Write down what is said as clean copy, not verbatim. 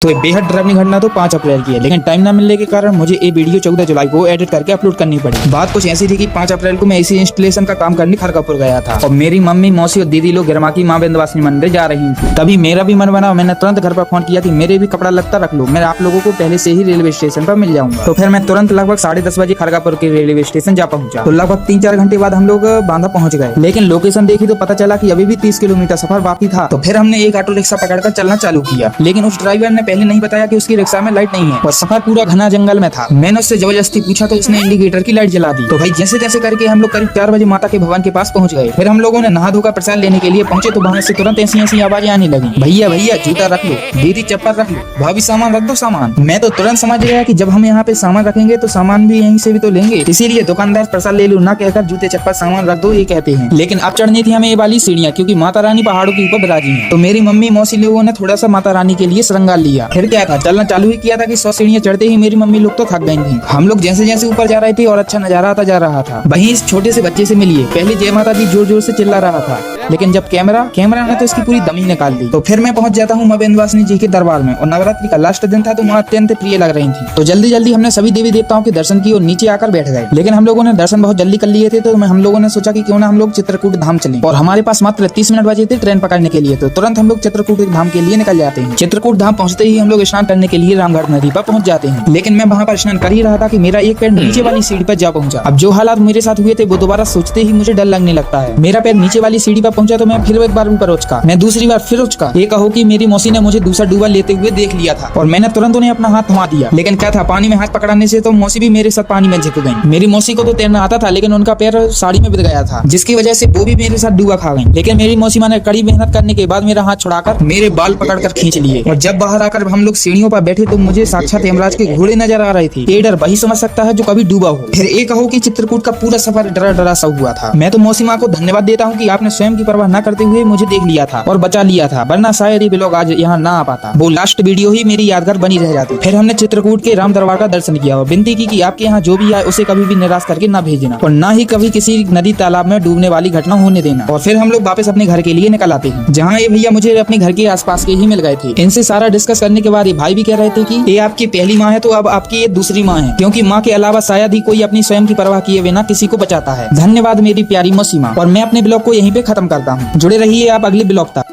तो ये बेहद डरावनी घटना तो 5 अप्रैल की है, लेकिन टाइम ना मिलने के कारण मुझे ये वीडियो 14 जुलाई को एडिट करके अपलोड करनी पड़ी। बात कुछ ऐसी थी कि 5 अप्रैल को मैं इसी इंस्टॉलेशन का काम करने खड़गपुर गया था और मेरी मम्मी, मौसी और दीदी लोग गिरमा की माँ विंध्यवासिनी मंदिर जा रही थी। तभी मेरा भी मन बना, मैंने तुरंत घर पर फोन किया कि मेरे भी कपड़ा लगता रख लो, मैं आप लोगों को पहले से ही रेलवे स्टेशन पर मिल जाऊंगा। तो फिर मैं तुरंत लगभग 10:30 बजे खड़गपुर के रेलवे स्टेशन जा पहुंचा। तो लगभग 3-4 घंटे बाद हम लोग बांदा पहुंच गए, लेकिन लोकेशन देखी तो पता चला कि अभी भी 30 किलोमीटर सफर बाकी था। तो फिर हमने एक ऑटो रिक्शा पकड़कर चलना चालू किया, लेकिन उस ड्राइवर ने पहले नहीं बताया कि उसकी रिक्शा में लाइट नहीं है और सफर पूरा घना जंगल में था। मैंने उससे जबरदस्ती पूछा तो उसने इंडिकेटर की लाइट जला दी। तो भाई जैसे तैसे करके हम लोग करीब 4 बजे माता के भवन के पास पहुंच गए। फिर हम लोगों ने नहा धोकर प्रसाद लेने के लिए पहुंचे तो वहां से तुरंत ऐसी आवाजें आने लगी, भैया भैया जूता रख लो, दीदी चप्पल रख लो, भाभी सामान रख दो सामान। मैं तो तुरंत समझ गया कि जब हम यहाँ पे सामान रखेंगे तो सामान भी यहीं से भी तो लेंगे, इसीलिए दुकानदार प्रसाद ले लो ना कहकर जूते चप्पल सामान रख दो ये कहते हैं। लेकिन अब चढ़नी थी हमें ये वाली सीढ़ियाँ, क्योंकि माता रानी पहाड़ों के ऊपर विराजी है। तो मेरी मम्मी, मौसी लोगों ने थोड़ा सा माता रानी के लिए श्रृंगार लिया। फिर क्या था, चलना चालू ही किया था कि 100 सीढ़ियाँ चढ़ते ही मेरी मम्मी लोग तो थक गई थी। हम लोग जैसे जैसे ऊपर जा रहे थे और अच्छा नजारा आता जा रहा था। वहीं इस छोटे से बच्चे से मिलिए, पहले जय माता दी जोर जोर से चिल्ला रहा था, लेकिन जब कैमरा ने तो इसकी पूरी दमी निकाल दी। तो फिर मैं पहुंच जाता हूँ माँ विंध्यवासिनी जी के दरबार में और नवरात्रि का लास्ट दिन था तो माँ अत्यंत प्रिय लग रही थी। तो जल्दी जल्दी हमने सभी देवी देवताओं के दर्शन किए और नीचे आकर बैठ गए। लेकिन हम लोगों ने दर्शन बहुत जल्दी कर लिए थे तो हम लोगों ने सोचा कि क्यों ना हम लोग चित्रकूट धाम चलें, और हमारे पास मात्र 30 मिनट बचे थे ट्रेन पकड़ने के लिए। तो तुरंत हम लोग चित्रकूट धाम के लिए निकल जाते हैं। चित्रकूट धाम पहुंचते ही हम लोग स्नान करने के लिए रामघाट नदी पर पहुंच जाते हैं। लेकिन मैं वहां पर स्नान कर ही रहा था कि मेरा एक पैर नीचे वाली सीढ़ी पर जा पहुंचा। अब जो हालात मेरे साथ हुए थे वो दोबारा सोचते ही मुझे डर लगने लगता है। मेरा पैर नीचे वाली सीढ़ी पर पहुंचा तो मैं फिर एक बार ऊपर उचका, मैं दूसरी बार फिर उचका। ये कहो कि मेरी मौसी ने मुझे दूसरा डूबा लेते हुए देख लिया था और मैंने तुरंत उन्हें अपना हाथ थमा दिया। लेकिन क्या था, पानी में हाथ पकड़ने से तो मौसी भी मेरे साथ पानी में झुक गई। मेरी मौसी को तो तैरना आता था, लेकिन उनका पैर साड़ी में बिध गया था, जिसकी वजह से वो भी मेरे साथ डूबा खा गई। लेकिन मेरी मौसी माँ ने कड़ी मेहनत करने के बाद मेरा हाथ छुड़ाकर मेरे बाल पकड़कर खींच लिए। और जब बाहर आकर हम लोग सीढ़ियों पर बैठे तो मुझे साक्षात यमराज के घोड़े नजर आ रहे थे। ये डर वही समझ सकता है जो कभी डूबा हो। फिर ये कहो कि चित्रकूट का पूरा सफर डरा डरा सा हुआ था। मैं तो मौसी माँ को धन्यवाद देता हूँ कि आपने स्वयं की परवाह न करते हुए मुझे देख लिया था और बचा लिया था, वरना शायद ये व्लॉग आज यहाँ ना आ पाता। वो लास्ट वीडियो ही मेरी यादगार बनी रह जाती। फिर हमने चित्रकूट के राम दरबार का दर्शन किया और विनती की कि आपके यहाँ जो भी आए उसे कभी भी निराश करके ना भेजना और ना ही कभी किसी नदी तालाब में डूबने वाली घटना होने देना। और फिर हम लोग वापस अपने घर के लिए निकल आते हैं, जहाँ ये भैया मुझे अपने घर के आसपास के ही मिल गए थे। इनसे सारा डिस्कस करने के बाद ये भाई भी कह रहे थे कि ये आपकी पहली माँ है तो अब आपकी ये दूसरी माँ है, क्योंकि माँ के अलावा शायद ही कोई अपनी स्वयं की परवाह किए बिना किसी को बचाता है। धन्यवाद मेरी प्यारी मौसी माँ। और मैं अपने ब्लॉग को यहीं पे खत्म करता हूँ। जुड़े रहिए आप अगले ब्लॉग तक।